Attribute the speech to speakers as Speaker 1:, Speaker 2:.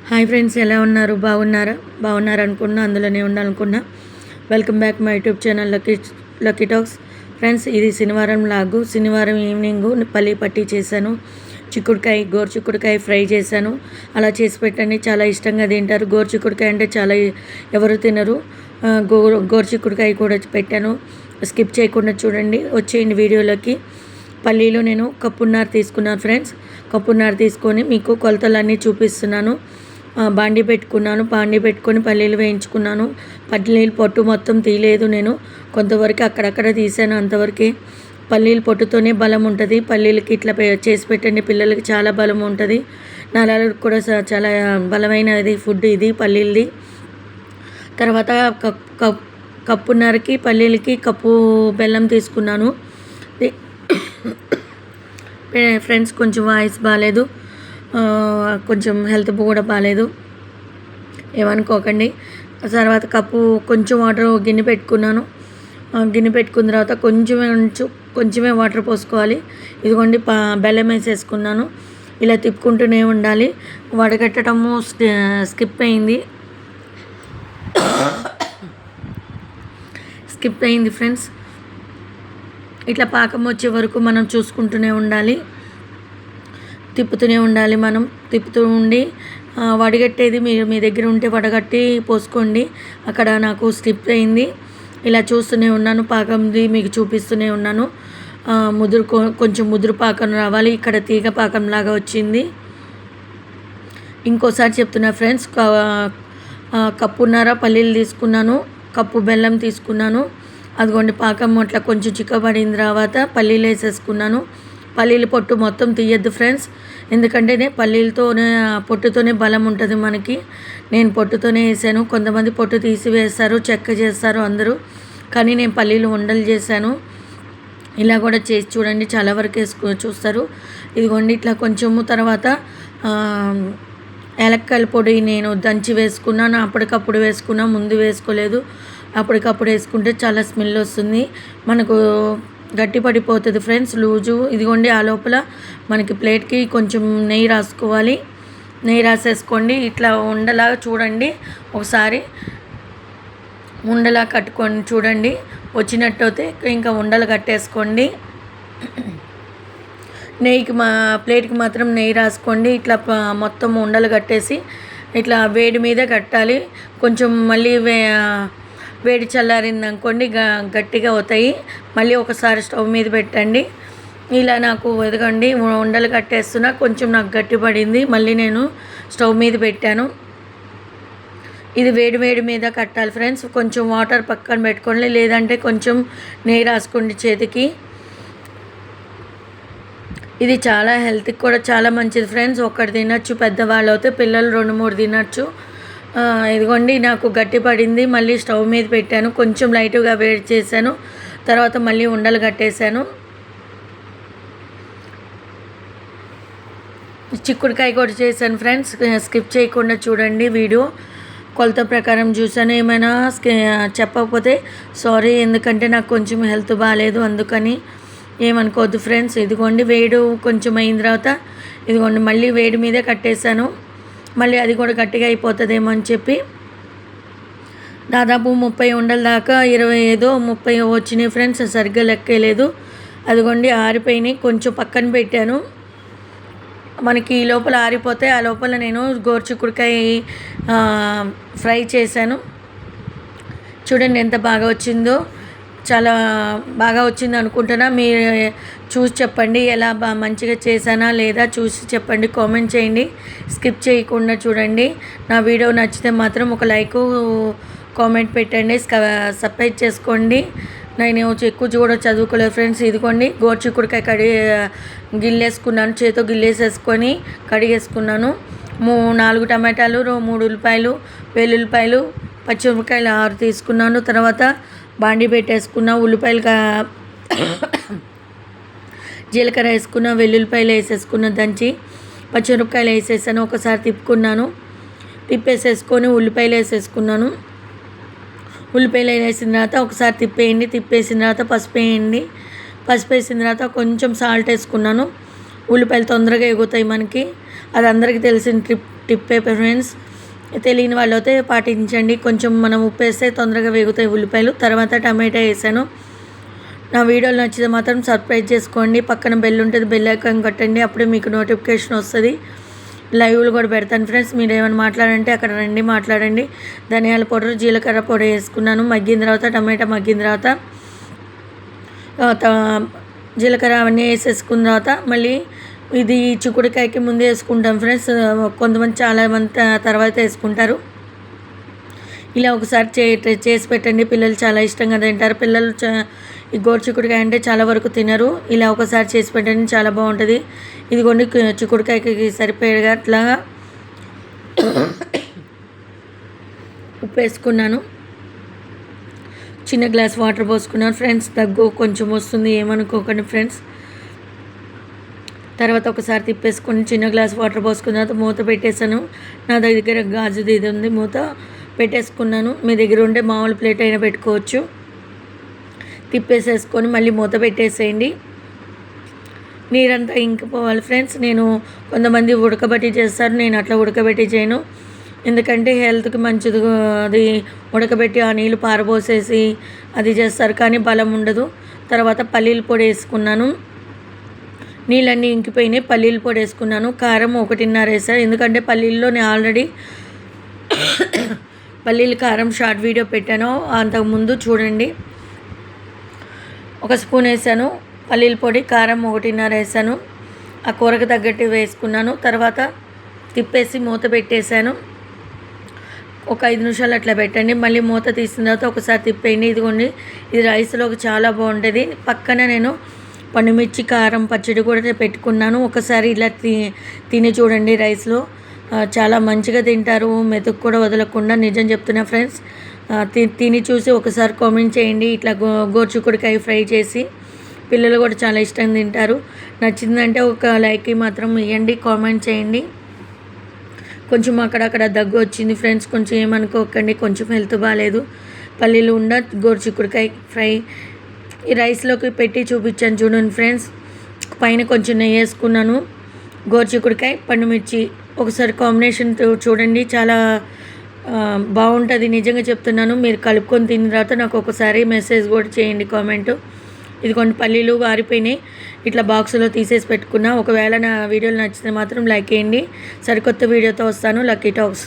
Speaker 1: Hi friends, ఎలా ఉన్నారు? బాగున్నారు అనుకున్నా, అందులోనే ఉండాలనుకున్నా. Welcome back my YouTube channel lucky talks. Friends, ఇది శనివారం లాగు. శనివారం ఈవినింగ్ పల్లి పట్టి చేశాను. గోరుచిక్కుడుకాయ ఫ్రై చేశాను. అలా చేసి పెట్టండి, చాలా ఇష్టంగా తింటారు. గోరుచిక్కుడుకాయ అంటే చాలా ఎవరు తినరు. గోరుచిక్కుడుకాయ కూడా పెట్టాను. స్కిప్ చేయకుండా చూడండి. వచ్చేయండి వీడియోలోకి. పల్లీలు నేను కప్పున్నర తీసుకున్నాను ఫ్రెండ్స్. కప్పున్నర తీసుకొని మీకు కొలతలన్నీ చూపిస్తున్నాను. బాండి పెట్టుకొని పల్లీలు వేయించుకున్నాను. పల్లీలు పొట్టు మొత్తం తీయలేదు నేను, కొంతవరకు అక్కడక్కడ తీసాను. అంతవరకే. పల్లీలు పొట్టుతోనే బలం ఉంటుంది. పల్లీలకి ఇట్లా చేసి పెట్టండి, పిల్లలకి చాలా బలం ఉంటుంది. నరాలకు కూడా చాలా బలమైనది ఫుడ్ ఇది పల్లీలది. తర్వాత కప్పున్నరకి పల్లీలకి కప్పు బెల్లం తీసుకున్నాను ఫ్రెండ్స్. కొంచెం వాయిస్ బాగాలేదు, కొంచెం హెల్త్ కూడా బాగాలేదు, ఏమనుకోకండి. తర్వాత కొంచెం వాటర్ గిన్నె పెట్టుకున్నాను. గిన్నె పెట్టుకున్న తర్వాత కొంచెమే వాటర్ పోసుకోవాలి. ఇదిగోండి బెల్లం వేసేసుకున్నాను. ఇలా తిప్పుకుంటూనే ఉండాలి. వడగట్టడము స్కిప్ అయింది ఫ్రెండ్స్. ఇట్లా పాకం వచ్చే వరకు మనం చూసుకుంటూనే ఉండాలి, తిప్పుతూనే ఉండాలి. మనం తిప్పుతూ ఉండి వడగట్టేది మీరు మీ దగ్గర ఉంటే వడగట్టి పోసుకోండి. అక్కడ నాకు స్లిప్ అయింది. ఇలా చూస్తూనే ఉన్నాను, పాకంది మీకు చూపిస్తూనే ఉన్నాను. కొంచెం ముదురు పాకం రావాలి. ఇక్కడ తీగ పాకంలాగా వచ్చింది. ఇంకోసారి చెప్తున్నా ఫ్రెండ్స్, కప్పున్నర పల్లీలు తీసుకున్నాను, కప్పు బెల్లం తీసుకున్నాను. అదిగోండి పాకం అట్లా కొంచెం చిక్కబడిన తర్వాత పల్లీలు వేసేసుకున్నాను. పల్లీలు పొట్టు మొత్తం తీయద్దు ఫ్రెండ్స్, ఎందుకంటే పొట్టుతోనే బలం ఉంటుంది మనకి. నేను పొట్టుతోనే వేసాను. కొంతమంది పొట్టు తీసి వేస్తారు, చెక్క చేస్తారు అందరూ, కానీ నేను పల్లీలు ఉండలు చేశాను. ఇలా కూడా చేసి చూడండి, చాలా వరకు చూస్తారు. ఇదిగోండి ఇట్లా కొంచెము. తర్వాత యాలక్కాయల పొడి నేను దంచి వేసుకున్నాను. అప్పటికప్పుడు వేసుకున్నా, ముందు వేసుకోలేదు. అప్పటికప్పుడు వేసుకుంటే చాలా స్మెల్ వస్తుంది, మనకు గట్టి పడిపోతుంది ఫ్రెండ్స్, లూజు. ఇదిగోండి ఆ లోపల మనకి ప్లేట్కి కొంచెం నెయ్యి రాసుకోవాలి. నెయ్యి రాసేసుకోండి. ఇట్లా ఉండలాగా చూడండి, ఒకసారి ఉండలా కట్టుకొని చూడండి. వచ్చినట్టయితే ఇంకా ఉండలు కట్టేసుకోండి. ప్లేట్కి మాత్రం నెయ్యి రాసుకోండి. ఇట్లా మొత్తం ఉండలు కట్టేసి ఇట్లా వేడి మీద కట్టాలి. కొంచెం మళ్ళీ వేడి చల్లారింది అనుకోండి, గట్టిగా అవుతాయి. మళ్ళీ ఒకసారి స్టవ్ మీద పెట్టండి. ఇలా నాకు ఎదగండి ఉండలు కట్టేస్తున్నా, కొంచెం నాకు గట్టి పడింది. మళ్ళీ నేను స్టవ్ మీద పెట్టాను. ఇది వేడి మీద కట్టాలి ఫ్రెండ్స్. కొంచెం వాటర్ పక్కన పెట్టుకోండి, లేదంటే కొంచెం నెయ్యి రాసుకోండి చేతికి. ఇది చాలా హెల్త్కి కూడా చాలా మంచిది ఫ్రెండ్స్. ఒకటి తినచ్చు, పెద్దవాళ్ళు అయితే పిల్లలు 2-3 తినచ్చు. ఇదిగోండి నాకు గట్టి పడింది. మళ్ళీ స్టవ్ మీద పెట్టాను, కొంచెం లైట్గా వేడి చేశాను. తర్వాత మళ్ళీ ఉండలు కట్టేశాను. చిక్కుడుకాయ కూడా చేశాను ఫ్రెండ్స్, స్కిప్ చేయకుండా చూడండి వీడియో. కొలత ప్రకారం చూసాను. ఏమైనా చెప్పకపోతే సారీ, ఎందుకంటే నాకు కొంచెం హెల్త్ బాగాలేదు, అందుకని ఏమనుకోవద్దు ఫ్రెండ్స్. ఇదిగోండి వేడి కొంచెం అయిన తర్వాత ఇదిగోండి మళ్ళీ వేడి మీదే కట్టేశాను. మళ్ళీ అది కూడా గట్టిగా అయిపోతుందేమో అని చెప్పి దాదాపు 30 ఉండల దాకా 25-30 వచ్చినాయి ఫ్రెండ్స్, సరిగ్గా లెక్కలేదు. అదిగోండి ఆరిపోయినాయి. కొంచెం పక్కన పెట్టాను, మనకి ఈ లోపల ఆరిపోతే ఆ లోపల నేను గోరుచిక్కుడుకాయ ఫ్రై చేశాను. చూడండి ఎంత బాగా వచ్చిందో, చాలా బాగా వచ్చింది అనుకుంటున్నా. మీరు చూసి చెప్పండి ఎలా మంచిగా చేశానా లేదా, చూసి చెప్పండి, కామెంట్ చేయండి. స్కిప్ చేయకుండా చూడండి. నా వీడియో నచ్చితే మాత్రం ఒక లైక్, కామెంట్ పెట్టండి, సబ్స్క్రైబ్ చేసుకోండి. నేను ఎక్కువ కూడా చదువుకోలేదు ఫ్రెండ్స్. ఇదిగోండి గోరుచిక్కుడుకాయ గిల్లేసుకున్నాను, చేతితో గిల్లేసేసుకొని కడిగేసుకున్నాను. 4 టమాటాలు, 3 ఉల్లిపాయలు, వెల్లుల్లిపాయలు, పచ్చిమిరపకాయలు 6 తీసుకున్నాను. తర్వాత బాండి పెట్టేసుకున్న ఉల్లిపాయలు జీలకర్ర వేసుకున్న, వెల్లుల్లిపాయలు వేసేసుకున్న, దంచి పచ్చిమిరపకాయలు వేసేసాను. ఒకసారి తిప్పేసేసుకొని ఉల్లిపాయలు వేసేసుకున్నాను. ఉల్లిపాయలు వేసిన తర్వాత ఒకసారి తిప్పేసిన తర్వాత పసుపు వేసిన తర్వాత కొంచెం సాల్ట్ వేసుకున్నాను. ఉల్లిపాయలు తొందరగా ఎగుతాయి మనకి, అది అందరికీ తెలిసిన టిప్పే ఫ్రెండ్స్. తెలియని వాళ్ళైతే పాటించండి. కొంచెం మనం ఉప్పు వేస్తే తొందరగా వేగుతాయి ఉల్లిపాయలు. తర్వాత టమాటా వేసాను. నా వీడియోలు నచ్చితే మాత్రం సబ్స్క్రైబ్ చేసుకోండి. పక్కన బెల్ ఉంటుంది, బెల్ ఐకాన్ కొట్టండి. అప్పుడే మీకు నోటిఫికేషన్ వస్తుంది. లైవ్లు కూడా పెడతాను ఫ్రెండ్స్. మీరు ఏమైనా మాట్లాడంటే అక్కడ రండి, మాట్లాడండి. ధనియాల పౌడర్, జీలకర్ర పొడి వేసుకున్నాను. మగ్గిన తర్వాత టమాటా మగ్గిన తర్వాత జీలకర్ర అవన్నీ వేసేసుకున్న తర్వాత మళ్ళీ ఇది చిక్కుడుకాయకి ముందే వేసుకుంటాం ఫ్రెండ్స్. కొంతమంది చాలామంది తర్వాత వేసుకుంటారు. ఇలా ఒకసారి చేసి పెట్టండి. పిల్లలు చాలా ఇష్టంగా తింటారు. పిల్లలు ఈ గోరు చిక్కుడుకాయ అంటే చాలా వరకు తినరు. ఇలా ఒకసారి చేసి పెట్టండి, చాలా బాగుంటుంది. ఇదిగోండి చిక్కుడుకాయకి సరిపోయేగా అట్లాగా ఉప్పు వేసుకున్నాను. చిన్న గ్లాస్ వాటర్ పోసుకున్నాను ఫ్రెండ్స్. దగ్గు కొంచెం వస్తుంది, ఏమనుకోకండి ఫ్రెండ్స్. తర్వాత ఒకసారి తిప్పేసుకొని చిన్న గ్లాస్ వాటర్ పోసుకున్న తర్వాత మూత పెట్టేసాను. నా దగ్గర గాజుది ఇది ఉంది, మూత పెట్టేసుకున్నాను. మీ దగ్గర ఉంటే మామూలు ప్లేట్ అయినా పెట్టుకోవచ్చు. తిప్పేసేసుకొని మళ్ళీ మూత పెట్టేసేయండి. నీరంతా ఇంకిపోవాలి ఫ్రెండ్స్. నేను కొంతమంది ఉడకబెట్టి చేస్తారు, నేను అట్లా ఉడకబెట్టి చేయను. ఎందుకంటే హెల్త్కి మంచిది అది. ఉడకబెట్టి ఆ నీళ్ళు పారబోసేసి అది చేస్తారు, కానీ బలం ఉండదు. తర్వాత పల్లీల పొడి వేసుకున్నాను. నీళ్ళన్నీ ఇంకిపోయినాయి. పల్లీల పొడి వేసుకున్నాను. కారం 1.5 వేసాను, ఎందుకంటే పల్లీల్లో నేను ఆల్రెడీ పల్లీల కారం షార్ట్ వీడియో పెట్టాను, అంతకుముందు చూడండి. 1 స్పూన్ వేసాను పల్లీల పొడి. కారం 1.5 వేసాను. ఆ కూరకు తగ్గట్టు వేసుకున్నాను. తర్వాత తిప్పేసి మూత పెట్టేశాను. ఒక 5 నిమిషాలు అట్లా పెట్టండి. మళ్ళీ మూత తీసిన తర్వాత ఒకసారి తిప్పేయండి. ఇదిగోండి, ఇది రైస్లోకి చాలా బాగుంటుంది. పక్కన నేను పండుమిర్చి కారం పచ్చడి కూడా పెట్టుకున్నాను. ఒకసారి ఇలా తిని చూడండి. రైస్లో చాలా మంచిగా తింటారు, మెతుకు కూడా వదలకుండా. నిజం చెప్తున్నా ఫ్రెండ్స్. తిని చూసి ఒకసారి కామెంట్ చేయండి. ఇట్లా గోరుచిక్కుడుకాయ ఫ్రై చేసి పిల్లలు కూడా చాలా ఇష్టంగా తింటారు. నచ్చిందంటే ఒక లైక్ మాత్రం ఇవ్వండి, కామెంట్ చేయండి. కొంచెం అక్కడక్కడ దగ్గు వచ్చింది ఫ్రెండ్స్, కొంచెం ఏమనుకోకండి. కొంచెం హెల్త్ బాగాలేదు. పల్లీలు ఉండ గోరుచిక్కుడుకాయ ఫ్రై ఈ రైస్లోకి పెట్టి చూపించాను చూడండి ఫ్రెండ్స్. పైన కొంచెం నెయ్యి వేసుకున్నాను. గోరుచిక్కుడుకాయ పండుమిర్చి ఒకసారి కాంబినేషన్ చూడండి, చాలా బాగుంటుంది. నిజంగా చెప్తున్నాను. మీరు కలుపుకొని తిన్న తర్వాత నాకు ఒకసారి మెసేజ్ కూడా చేయండి, కామెంటు. ఇది కొన్ని పల్లీలు ఆరిపోయినాయి, ఇట్లా బాక్సులో తీసేసి పెట్టుకున్నా. ఒకవేళ నా వీడియోలు నచ్చితే మాత్రం లైక్ చేయండి. సరికొత్త వీడియోతో వస్తాను. Lucky talks.